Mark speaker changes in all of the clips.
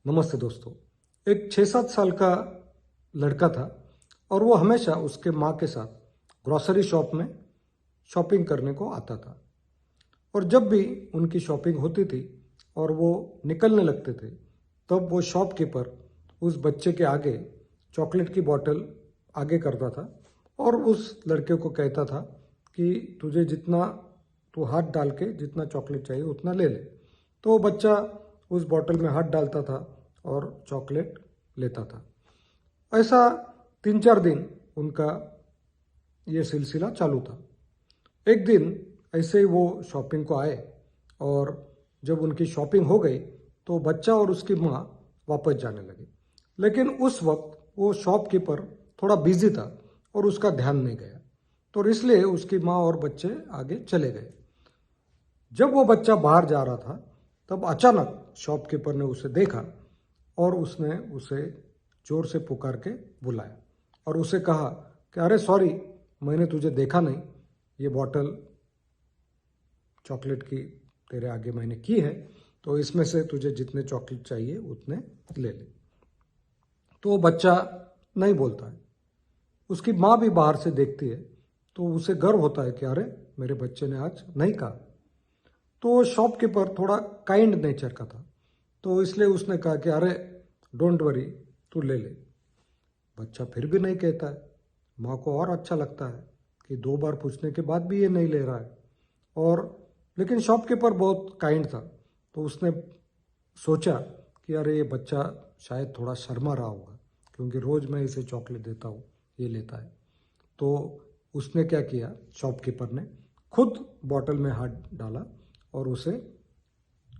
Speaker 1: नमस्ते दोस्तों। एक 6-7 साल का लड़का था और वो हमेशा उसके माँ के साथ ग्रोसरी शॉप में शॉपिंग करने को आता था। और जब भी उनकी शॉपिंग होती थी और वो निकलने लगते थे, तब वो शॉपकीपर उस बच्चे के आगे चॉकलेट की बोतल आगे करता था और उस लड़के को कहता था कि तुझे जितना तू हाथ डाल के जितना चॉकलेट चाहिए उतना ले ले। तो वो बच्चा उस बोतल में हाथ डालता था और चॉकलेट लेता था। ऐसा 3-4 दिन उनका ये सिलसिला चालू था। एक दिन ऐसे ही वो शॉपिंग को आए और जब उनकी शॉपिंग हो गई तो बच्चा और उसकी माँ वापस जाने लगे। लेकिन उस वक्त वो शॉपकीपर थोड़ा बिजी था और उसका ध्यान नहीं गया, तो इसलिए उसकी माँ और बच्चे आगे चले गए। जब वो बच्चा बाहर जा रहा था तब अचानक शॉपकीपर ने उसे देखा और उसने उसे जोर से पुकार के बुलाया और उसे कहा कि अरे सॉरी, मैंने तुझे देखा नहीं, ये बॉटल चॉकलेट की तेरे आगे मैंने की है, तो इसमें से तुझे जितने चॉकलेट चाहिए उतने ले ले। तो वो बच्चा नहीं बोलता है। उसकी माँ भी बाहर से देखती है तो उसे गर्व होता है कि अरे मेरे बच्चे ने आज नहीं कहा। तो शॉपकीपर थोड़ा काइंड नेचर का था, तो इसलिए उसने कहा कि अरे डोंट वरी, तू ले ले। बच्चा फिर भी नहीं कहता है। माँ को और अच्छा लगता है कि 2 बार पूछने के बाद भी ये नहीं ले रहा है। और लेकिन शॉपकीपर बहुत काइंड था, तो उसने सोचा कि अरे ये बच्चा शायद थोड़ा शर्मा रहा होगा, क्योंकि रोज़ मैं इसे चॉकलेट देता हूँ, ये लेता है। तो उसने क्या किया, शॉपकीपर ने खुद बॉटल में हाथ डाला और उसे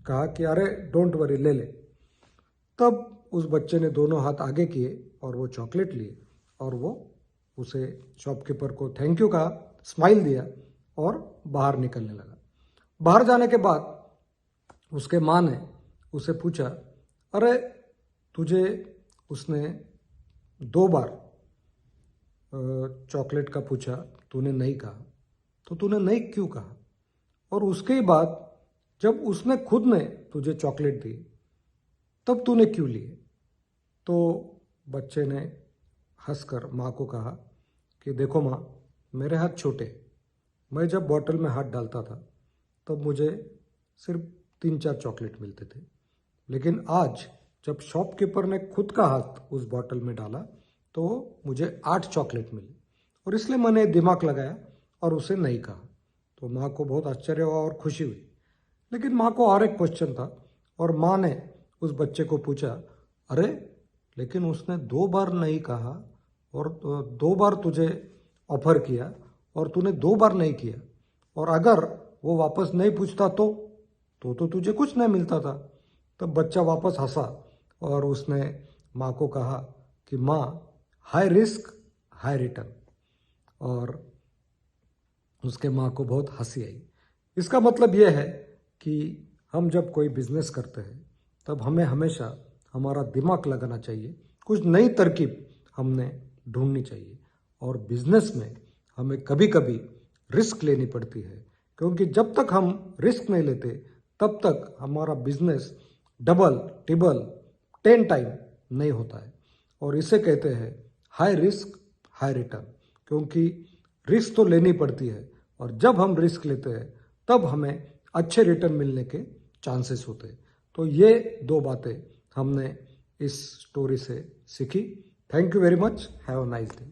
Speaker 1: कहा कि अरे डोंट वरी, ले ले। तब उस बच्चे ने दोनों हाथ आगे किए और वो चॉकलेट लिए और वो उसे शॉपकीपर को थैंक यू कहा, स्माइल दिया और बाहर निकलने लगा। बाहर जाने के बाद उसके माँ ने उसे पूछा, अरे तुझे उसने 2 बार चॉकलेट का पूछा, तूने नहीं कहा, तो तूने नहीं क्यों कहा? और उसके बाद जब उसने खुद ने तुझे चॉकलेट दी तब तूने क्यों लिए? तो बच्चे ने हंसकर माँ को कहा कि देखो माँ, मेरे हाथ छोटे, मैं जब बॉटल में हाथ डालता था तब मुझे सिर्फ 3-4 चॉकलेट मिलते थे, लेकिन आज जब शॉपकीपर ने खुद का हाथ उस बॉटल में डाला तो मुझे 8 चॉकलेट मिली, और इसलिए मैंने दिमाग लगाया और उसे नहीं कहा। तो माँ को बहुत आश्चर्य हुआ और खुशी हुई। लेकिन माँ को और एक क्वेश्चन था और माँ ने उस बच्चे को पूछा, अरे लेकिन उसने 2 बार नहीं कहा और 2 बार तुझे ऑफर किया और तूने 2 बार नहीं किया, और अगर वो वापस नहीं पूछता तो तुझे कुछ नहीं मिलता था। तब बच्चा वापस हंसा और उसने माँ को कहा कि माँ, हाई रिस्क हाई रिटर्न। और उसके माँ को बहुत हंसी आई। इसका मतलब यह है कि हम जब कोई बिजनेस करते हैं तब हमें हमेशा हमारा दिमाग लगाना चाहिए, कुछ नई तरकीब हमने ढूंढनी चाहिए। और बिजनेस में हमें कभी कभी रिस्क लेनी पड़ती है, क्योंकि जब तक हम रिस्क नहीं लेते तब तक हमारा बिजनेस डबल ट्रिपल 10 टाइम नहीं होता है। और इसे कहते हैं हाई रिस्क हाई रिटर्न, क्योंकि रिस्क तो लेनी पड़ती है और जब हम रिस्क लेते हैं तब हमें अच्छे रिटर्न मिलने के चांसेस होते हैं। तो ये 2 बातें हमने इस स्टोरी से सीखी। Thank you very much, have a nice day.